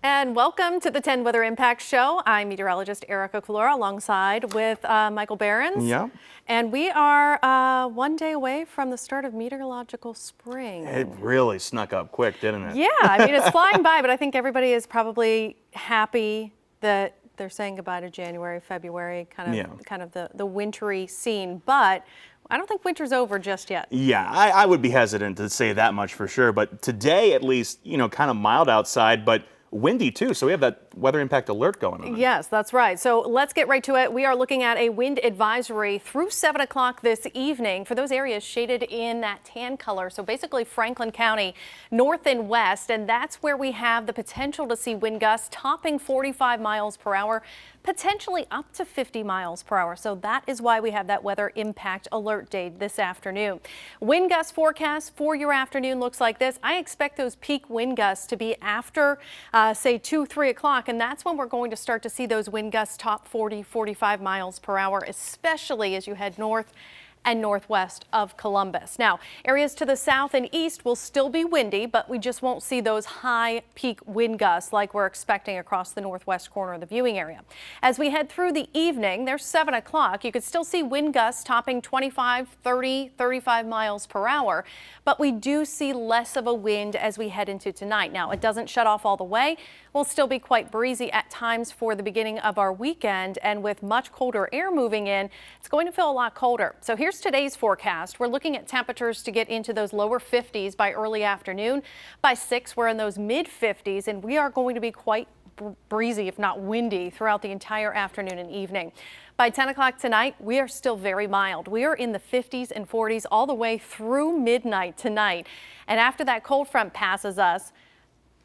And welcome to the 10 Weather Impact Show. I'm meteorologist Erica Collura alongside with Michael Behrens. Yeah. And we are one day away from the start of meteorological spring. It really snuck up quick, didn't it? Yeah, I mean, it's flying by, but I think everybody is probably happy that they're saying goodbye to January, February, kind of the wintry scene. But I don't think winter's over just yet. Yeah, I would be hesitant to say that much for sure. But today, at least, kind of mild outside, but windy too, so we have that weather impact alert going on. Yes, that's right. So let's get right to it. We are looking at a wind advisory through 7 o'clock this evening for those areas shaded in that tan color. So basically Franklin County, north and west, and that's where we have the potential to see wind gusts topping 45 miles per hour, potentially up to 50 miles per hour. So that is why we have that weather impact alert day this afternoon. Wind gust forecast for your afternoon looks like this. I expect those peak wind gusts to be after say 2-3 o'clock, and that's when we're going to start to see those wind gusts top 40-45 miles per hour, especially as you head north and northwest of Columbus. Now, areas to the south and east will still be windy, but we just won't see those high peak wind gusts like we're expecting across the northwest corner of the viewing area. As we head through the evening, there's 7 o'clock. You could still see wind gusts topping 25, 30, 35 miles per hour, but we do see less of a wind as we head into tonight. Now, it doesn't shut off all the way. We'll still be quite breezy at times for the beginning of our weekend, and with much colder air moving in, it's going to feel a lot colder. So here's today's forecast. We're looking at temperatures to get into those lower 50s by early afternoon. By 6, we're in those mid 50s, and we are going to be quite breezy, if not windy, throughout the entire afternoon and evening. By 10 o'clock tonight, we are still very mild. We are in the 50s and 40s all the way through midnight tonight. And after that cold front passes us,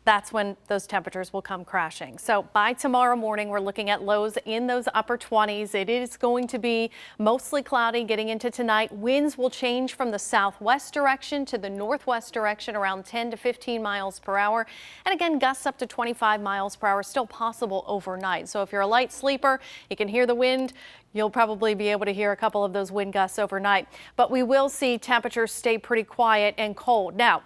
that's when those temperatures will come crashing. So by tomorrow morning, we're looking at lows in those upper 20s. It is going to be mostly cloudy getting into tonight. Winds will change from the southwest direction to the northwest direction around 10 to 15 miles per hour. And again, gusts up to 25 miles per hour still possible overnight. So if you're a light sleeper, you can hear the wind. You'll probably be able to hear a couple of those wind gusts overnight. But we will see temperatures stay pretty quiet and cold. Now,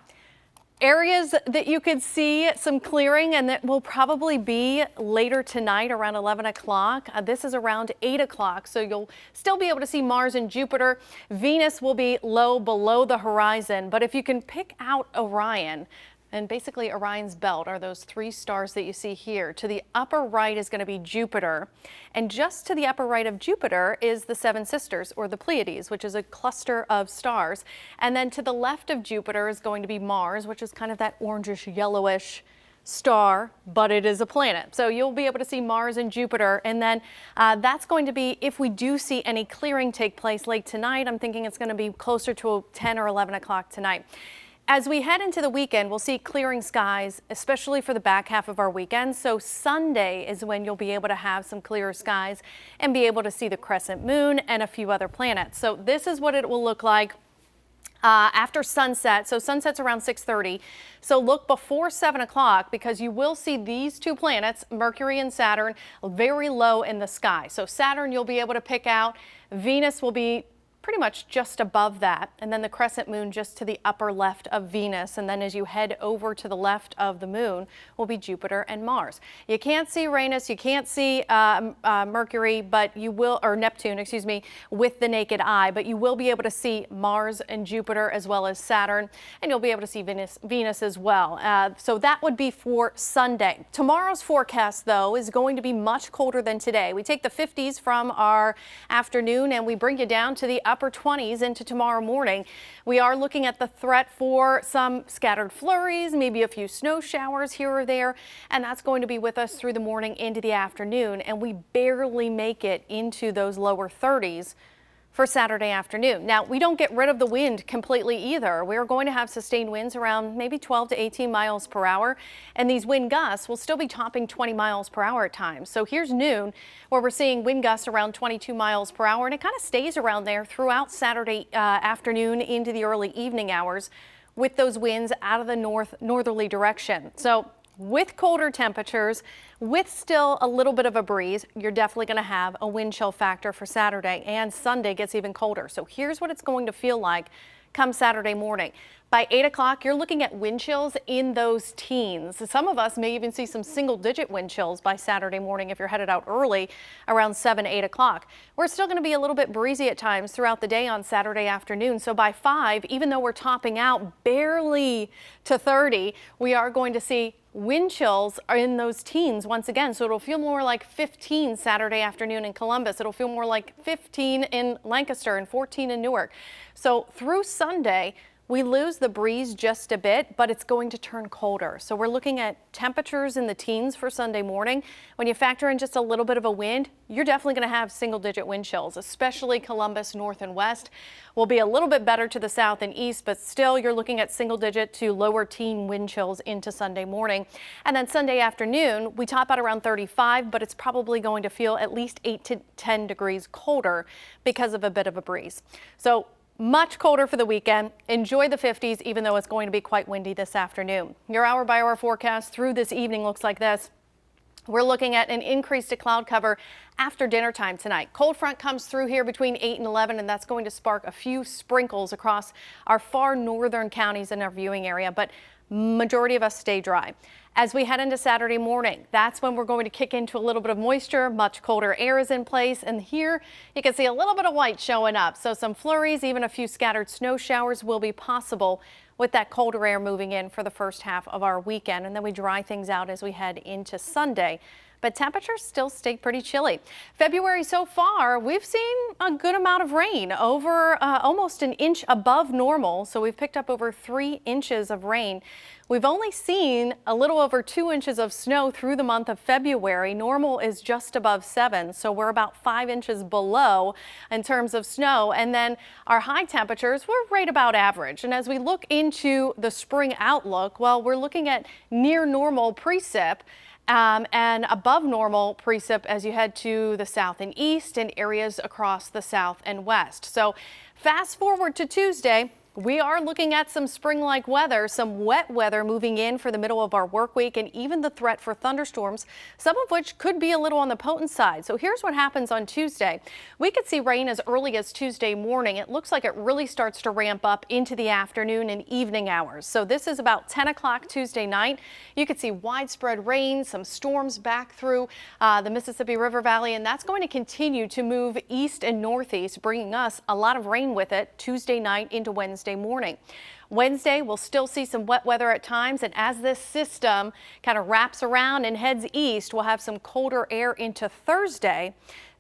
areas that you could see some clearing, and that will probably be later tonight around 11 o'clock. This is around 8 o'clock, so you'll still be able to see Mars and Jupiter. Venus will be low below the horizon, but if you can pick out Orion, and basically Orion's belt are those 3 stars that you see here. To the upper right is going to be Jupiter, and just to the upper right of Jupiter is the Seven Sisters, or the Pleiades, which is a cluster of stars. And then to the left of Jupiter is going to be Mars, which is kind of that orangish yellowish star, but it is a planet. So you'll be able to see Mars and Jupiter, and then that's going to be, if we do see any clearing take place late tonight, I'm thinking it's going to be closer to 10 or 11 o'clock tonight. As we head into the weekend, we'll see clearing skies, especially for the back half of our weekend. So Sunday is when you'll be able to have some clearer skies and be able to see the crescent moon and a few other planets. So this is what it will look like after sunset. So sunset's around 6:30. So look before 7 o'clock, because you will see these 2 planets, Mercury and Saturn, very low in the sky. So Saturn you'll be able to pick out. Venus will be pretty much just above that, and then the crescent moon just to the upper left of Venus, and then as you head over to the left of the moon will be Jupiter and Mars. You can't see Uranus, you can't see Mercury, but you will, or Neptune, excuse me, with the naked eye, but you will be able to see Mars and Jupiter as well as Saturn, and you'll be able to see Venus as well. So that would be for Sunday. Tomorrow's forecast, though, is going to be much colder than today. We take the 50s from our afternoon and we bring you down to the upper 20s into tomorrow morning. We are looking at the threat for some scattered flurries, maybe a few snow showers here or there, and that's going to be with us through the morning into the afternoon, and we barely make it into those lower 30s for Saturday afternoon. Now, we don't get rid of the wind completely either. We're going to have sustained winds around maybe 12 to 18 miles per hour, and these wind gusts will still be topping 20 miles per hour at times. So here's noon, where we're seeing wind gusts around 22 miles per hour, and it kind of stays around there throughout Saturday afternoon into the early evening hours, with those winds out of the northerly direction. So with colder temperatures, with still a little bit of a breeze, you're definitely going to have a wind chill factor for Saturday, and Sunday gets even colder. So here's what it's going to feel like come Saturday morning. By 8 o'clock, you're looking at wind chills in those teens. Some of us may even see some single-digit wind chills by Saturday morning if you're headed out early around 7, 8 o'clock. We're still going to be a little bit breezy at times throughout the day on Saturday afternoon. So by 5, even though we're topping out barely to 30, we are going to see wind chills are in those teens once again. So it'll feel more like 15 Saturday afternoon in Columbus. It'll feel more like 15 in Lancaster and 14 in Newark. So through Sunday, we lose the breeze just a bit, but it's going to turn colder. So we're looking at temperatures in the teens for Sunday morning. When you factor in just a little bit of a wind, you're definitely going to have single-digit wind chills, especially Columbus, north and west. Will be a little bit better to the south and east, but still you're looking at single-digit to lower teen wind chills into Sunday morning. And then Sunday afternoon, we top out around 35, but it's probably going to feel at least 8 to 10 degrees colder because of a bit of a breeze. So much colder for the weekend. Enjoy the 50s, even though it's going to be quite windy this afternoon. Your hour-by-hour forecast through this evening looks like this. We're looking at an increase to cloud cover after dinner time tonight. Cold front comes through here between 8 and 11, and that's going to spark a few sprinkles across our far northern counties in our viewing area, but majority of us stay dry. As we head into Saturday morning, that's when we're going to kick into a little bit of moisture. Much colder air is in place, and here you can see a little bit of white showing up. So some flurries, even a few scattered snow showers will be possible with that colder air moving in for the first half of our weekend. And then we dry things out as we head into Sunday. But temperatures still stay pretty chilly. February so far, we've seen a good amount of rain, over almost an inch above normal. So we've picked up over 3 inches of rain. We've only seen a little over 2 inches of snow through the month of February. Normal is just above 7, so we're about 5 inches below in terms of snow. And then our high temperatures, we're right about average. And as we look into the spring outlook, well, we're looking at near normal precip. And above normal precip as you head to the south and east and areas across the south and west. So fast forward to Tuesday. We are looking at some spring-like weather, some wet weather moving in for the middle of our work week, and even the threat for thunderstorms, some of which could be a little on the potent side. So here's what happens on Tuesday. We could see rain as early as Tuesday morning. It looks like it really starts to ramp up into the afternoon and evening hours. So this is about 10 o'clock Tuesday night. You could see widespread rain, some storms back through the Mississippi River Valley, and that's going to continue to move east and northeast, bringing us a lot of rain with it Tuesday night into Wednesday morning. Wednesday, we'll still see some wet weather at times, and as this system kind of wraps around and heads east, we'll have some colder air into Thursday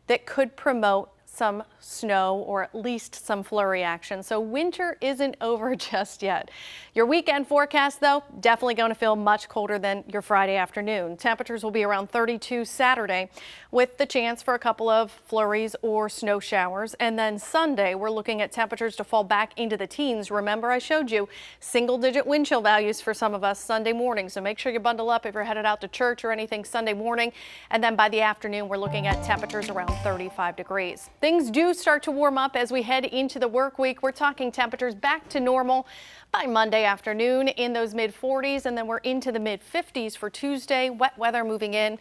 that could promote some snow or at least some flurry action. So winter isn't over just yet. Your weekend forecast, though, definitely going to feel much colder than your Friday afternoon. Temperatures will be around 32 Saturday with the chance for a couple of flurries or snow showers. And then Sunday, we're looking at temperatures to fall back into the teens. Remember, I showed you single-digit wind chill values for some of us Sunday morning. So make sure you bundle up if you're headed out to church or anything Sunday morning. And then by the afternoon, we're looking at temperatures around 35 degrees. Things do start to warm up as we head into the work week. We're talking temperatures back to normal by Monday afternoon in those mid-40s, and then we're into the mid-50s for Tuesday. Wet weather moving in,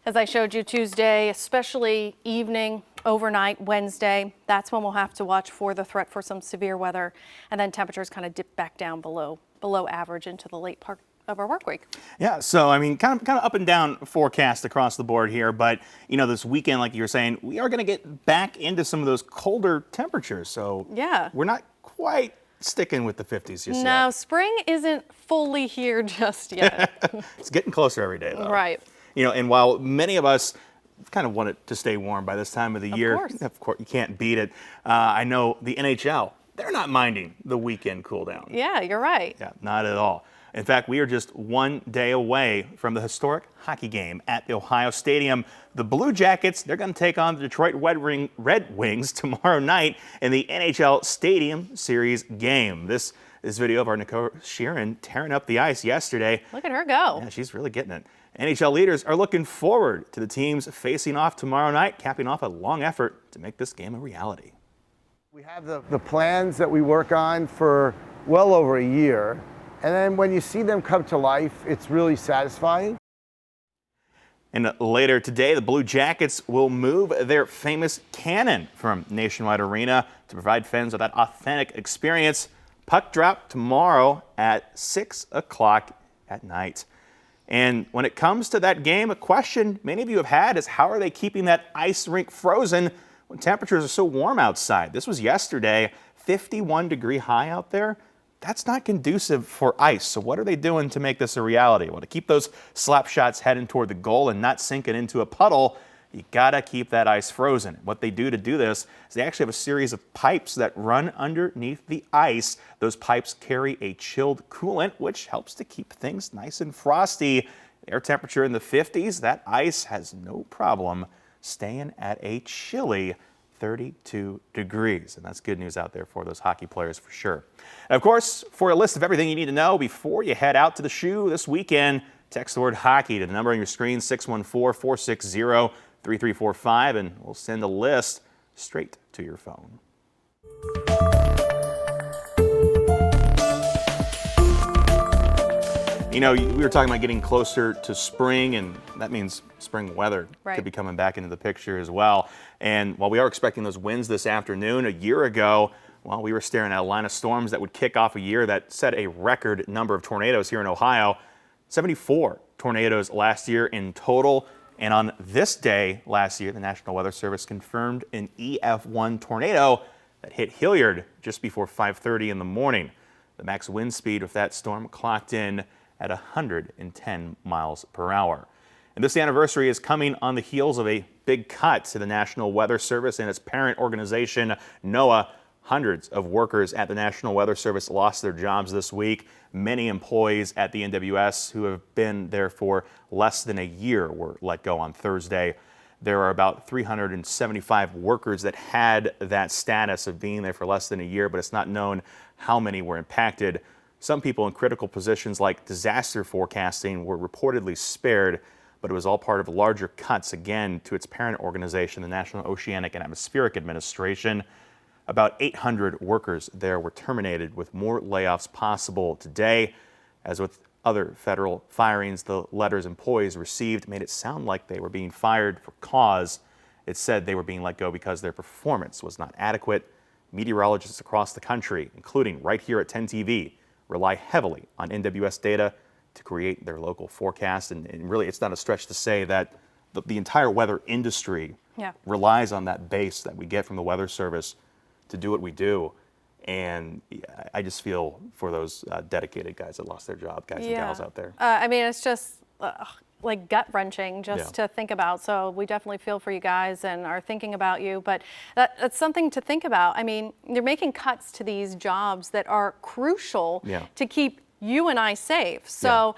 as I showed you Tuesday, especially evening, overnight, Wednesday. That's when we'll have to watch for the threat for some severe weather, and then temperatures kind of dip back down below average into the late part of our work week. Yeah, so I mean, kind of up and down forecast across the board here, but you know, this weekend, like you were saying, we are going to get back into some of those colder temperatures. So yeah, we're not quite sticking with the 50s just yet. No, spring isn't fully here just yet. It's getting closer every day, though. Right. You know, and while many of us kind of want it to stay warm by this time of the year, of course, you can't beat it. I know the NHL, they're not minding the weekend cool down. Yeah, you're right. Yeah, not at all. In fact, we are just one day away from the historic hockey game at the Ohio Stadium. The Blue Jackets, they're going to take on the Detroit Red Wings tomorrow night in the NHL Stadium Series game. This is video of our Nicole Sheeran tearing up the ice yesterday. Look at her go. Yeah, she's really getting it. NHL leaders are looking forward to the teams facing off tomorrow night, capping off a long effort to make this game a reality. We have the plans that we work on for well over a year. And then when you see them come to life, it's really satisfying. And later today, the Blue Jackets will move their famous cannon from Nationwide Arena to provide fans with that authentic experience. Puck drop tomorrow at 6 o'clock at night. And when it comes to that game, a question many of you have had is how are they keeping that ice rink frozen when temperatures are so warm outside? This was yesterday, 51-degree high out there. That's not conducive for ice. So what are they doing to make this a reality? Well, to keep those slap shots heading toward the goal and not sinking into a puddle, you gotta keep that ice frozen. What they do to do this is they actually have a series of pipes that run underneath the ice. Those pipes carry a chilled coolant, which helps to keep things nice and frosty. Air temperature in the 50s, that ice has no problem staying at a chilly 32 degrees. And that's good news out there for those hockey players for sure. And of course, for a list of everything you need to know before you head out to the shoe this weekend, text the word hockey to the number on your screen, 614-460-3345, and we'll send a list straight to your phone. You know, we were talking about getting closer to spring, and that means spring weather could be coming back into the picture as well. And while we are expecting those winds this afternoon, a year ago, well, we were staring at a line of storms that would kick off a year that set a record number of tornadoes here in Ohio. 74 tornadoes last year in total. And on this day last year, the National Weather Service confirmed an EF1 tornado that hit Hilliard just before 5:30 in the morning. The max wind speed with that storm clocked in at 110 miles per hour. And this anniversary is coming on the heels of a big cut to the National Weather Service and its parent organization, NOAA. Hundreds of workers at the National Weather Service lost their jobs this week. Many employees at the NWS who have been there for less than a year were let go on Thursday. There are about 375 workers that had that status of being there for less than a year, but it's not known how many were impacted. Some people in critical positions like disaster forecasting were reportedly spared, but it was all part of larger cuts again to its parent organization, the National Oceanic and Atmospheric Administration. About 800 workers there were terminated, with more layoffs possible today. As with other federal firings, the letters employees received made it sound like they were being fired for cause. It said they were being let go because their performance was not adequate. Meteorologists across the country, including right here at 10 TV, rely heavily on NWS data to create their local forecast. And really, it's not a stretch to say that the entire weather industry relies on that base that we get from the Weather Service to do what we do. And I just feel for those dedicated guys that lost their job, guys and gals out there. I mean, it's just like gut-wrenching just to think about. So we definitely feel for you guys and are thinking about you. But that's something to think about. I mean, they're making cuts to these jobs that are crucial to keep you and I safe. So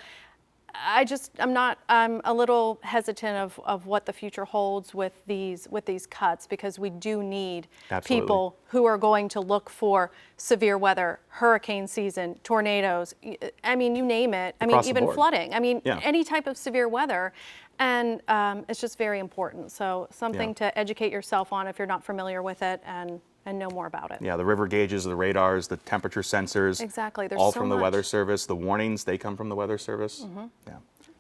I'm a little hesitant of what the future holds with these cuts, because we do need people who are going to look for severe weather, hurricane season, tornadoes. I mean, you name it. I mean, even flooding. I mean, any type of severe weather. And it's just very important. So something to educate yourself on if you're not familiar with it, and know more about it. Yeah, the river gauges, the radars, the temperature sensors. Exactly. There's all so from the much. Weather Service. The warnings, they come from the Weather Service. Yeah,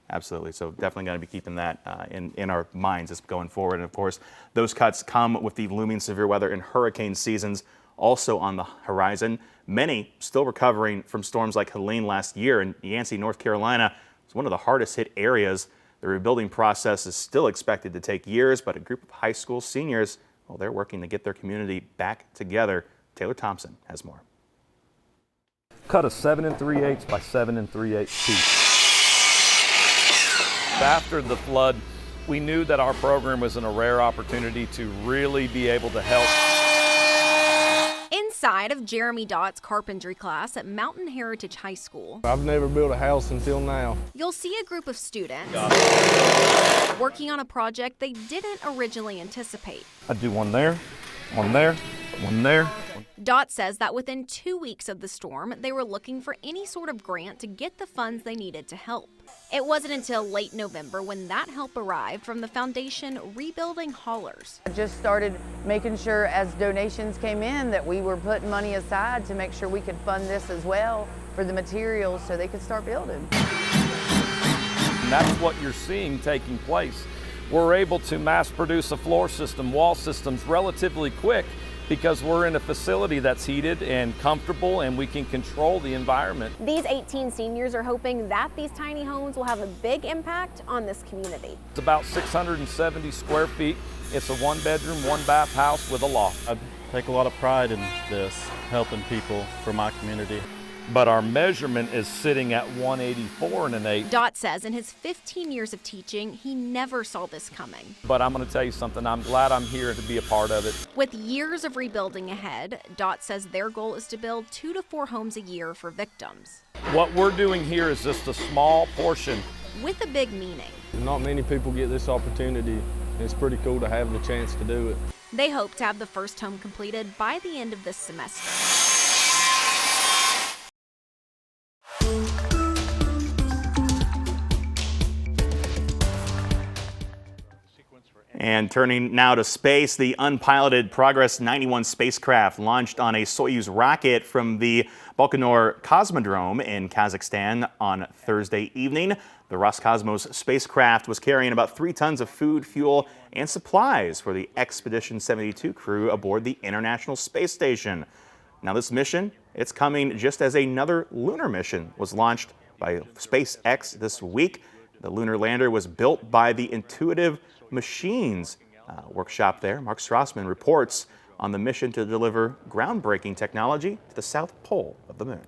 absolutely. So definitely going to be keeping that in our minds as going forward. And of course, those cuts come with the looming severe weather and hurricane seasons also on the horizon. Many still recovering from storms like Helene last year, and Yancey, North Carolina is one of the hardest hit areas. The rebuilding process is still expected to take years, but a group of high school seniors, well, they're working to get their community back together. Taylor Thompson has more. Cut a 7 3/8 by 7 3/8 piece. After the flood, we knew that our program was in a rare opportunity to really be able to help. Inside of Jeremy Dott's carpentry class at Mountain Heritage High School, I've never built a house until now. you'll see a group of students working on a project they didn't originally anticipate. I do one there, one there, one there. Dott says that within 2 weeks of the storm, they were looking for any sort of grant to get the funds they needed to help. It wasn't until late November when that help arrived from the foundation Rebuilding Haulers. I just started making sure as donations came in that we were putting money aside to make sure we could fund this as well for the materials so they could start building. that's what you're seeing taking place. We're able to mass produce a floor system, wall systems relatively quick because we're in a facility that's heated and comfortable and we can control the environment. These 18 seniors are hoping that these tiny homes will have a big impact on this community. It's about 670 square feet. It's a 1-bedroom, 1-bath house with a loft. I take a lot of pride in this, helping people for my community. But our measurement is sitting at 184 and an 8. Dot says in his 15 years of teaching, he never saw this coming. But I'm going to tell you something, I'm glad I'm here to be a part of it. With years of rebuilding ahead, Dot says their goal is to build 2 to 4 homes a year for victims. What we're doing here is just a small portion. With a big meaning. Not many people get this opportunity. It's pretty cool to have the chance to do it. They hope to have the first home completed by the end of this semester. And turning now to space, the unpiloted Progress 91 spacecraft launched on a Soyuz rocket from the Baikonur Cosmodrome in Kazakhstan on Thursday evening. The Roscosmos spacecraft was carrying about 3 tons of food, fuel, and supplies for the Expedition 72 crew aboard the International Space Station. Now this mission, it's coming just as another lunar mission was launched by SpaceX this week. The lunar lander was built by the Intuitive Machines workshop there. Mark Strassman reports on the mission to deliver groundbreaking technology to the South Pole of the moon.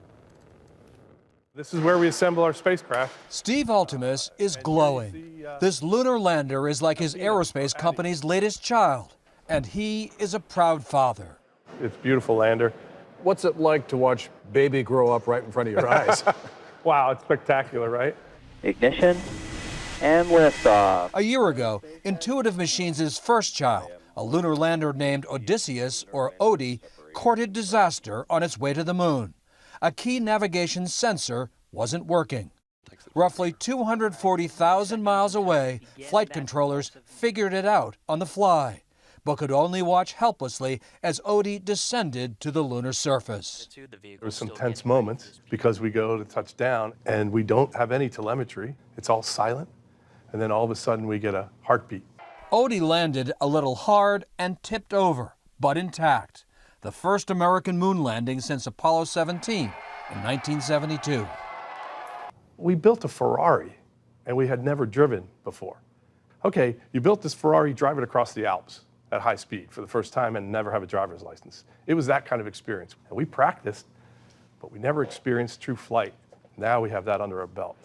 This is where we assemble our spacecraft. Steve Altimus is glowing. This lunar lander is like his aerospace company's latest child, and he is a proud father. It's a beautiful lander. What's it like to watch baby grow up right in front of your eyes? Wow, it's spectacular, right? Ignition and liftoff. A year ago, Intuitive Machines' first child, a lunar lander named Odysseus, or Odie, courted disaster on its way to the moon. A key navigation sensor wasn't working. Roughly 240,000 miles away, flight controllers figured it out on the fly, but could only watch helplessly as Odie descended to the lunar surface. There were some tense moments because we go to touch down and we don't have any telemetry. It's all silent. And then all of a sudden we get a heartbeat. Odie landed a little hard and tipped over, but intact. The first American moon landing since Apollo 17 in 1972. We built a Ferrari and we had never driven before. Okay, you built this Ferrari, drive it across the Alps at high speed for the first time and never have a driver's license. It was that kind of experience. And we practiced, but we never experienced true flight. Now we have that under our belt.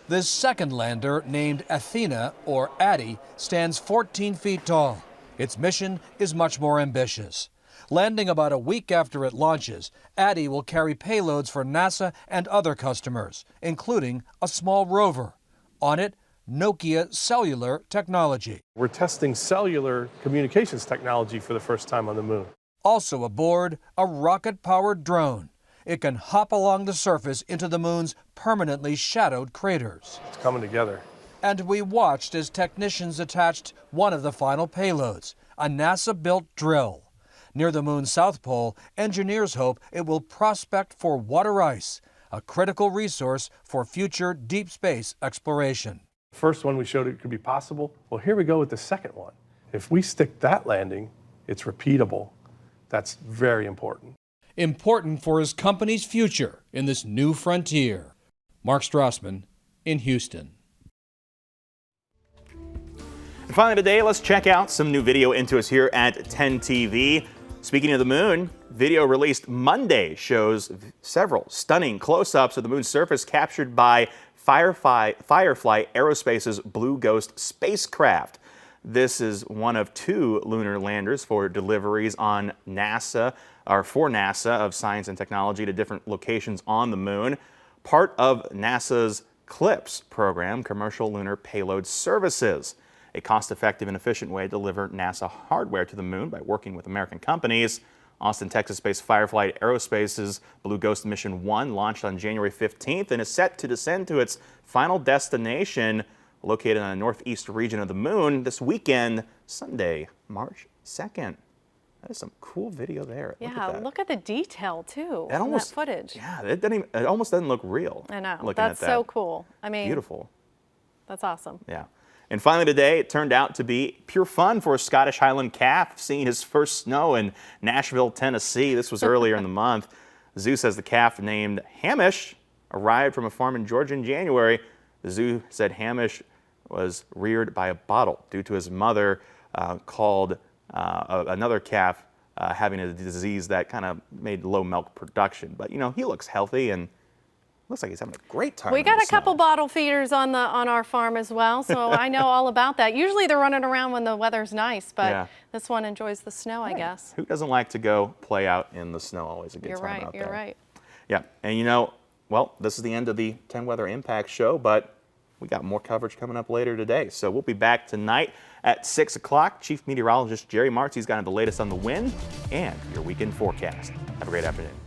This second lander, named Athena, or Addie, stands 14 feet tall. Its mission is much more ambitious. Landing about a week after it launches, Addie will carry payloads for NASA and other customers, including a small rover. On it, Nokia cellular technology. We're testing cellular communications technology for the first time on the moon. Also aboard, a rocket-powered drone. It can hop along the surface into the moon's permanently shadowed craters. It's coming together. And we watched as technicians attached one of the final payloads, a NASA-built drill. Near the moon's south pole, engineers hope it will prospect for water ice, a critical resource for future deep space exploration. The first one we showed it could be possible. Well, here we go with the second one. If we stick that landing, it's repeatable. That's very important. Important for his company's future in this new frontier. Mark Strassman in Houston. And finally today, let's check out some new video into us here at 10 TV. Speaking of the moon, video released Monday shows several stunning close-ups of the moon's surface captured by Firefly Aerospace's Blue Ghost spacecraft. This is one of 2 lunar landers for deliveries on NASA, or for NASA, of science and technology to different locations on the moon. Part of NASA's CLPS program, Commercial Lunar Payload Services, a cost-effective and efficient way to deliver NASA hardware to the moon by working with American companies. Austin, Texas-based Firefly Aerospace's Blue Ghost Mission 1 launched on January 15th and is set to descend to its final destination, located in the northeast region of the moon, this weekend, Sunday, March 2nd. That is some cool video there. Yeah, look at the detail too. That almost, that footage. Yeah, it almost doesn't look real. I know. Looking That's at that. so cool. I mean, beautiful. That's awesome. Yeah. And finally today, it turned out to be pure fun for a Scottish Highland calf seeing his first snow in Nashville, Tennessee. This was earlier in the month. The zoo says the calf named Hamish arrived from a farm in Georgia in January. The zoo said Hamish was reared by a bottle due to his mother called another calf having a disease that kind of made low milk production. But, you know, he looks healthy and looks like he's having a great time. We got a couple bottle feeders on our farm as well, so I know all about that. Usually they're running around when the weather's nice, but this one enjoys the snow, I guess. Who doesn't like to go play out in the snow? Always a good time out there. You're right. Yeah, and you know, well, this is the end of the 10 Weather Impact Show, but we got more coverage coming up later today. So we'll be back tonight at 6 o'clock. Chief Meteorologist Jerry Martz, he's got the latest on the wind and your weekend forecast. Have a great afternoon.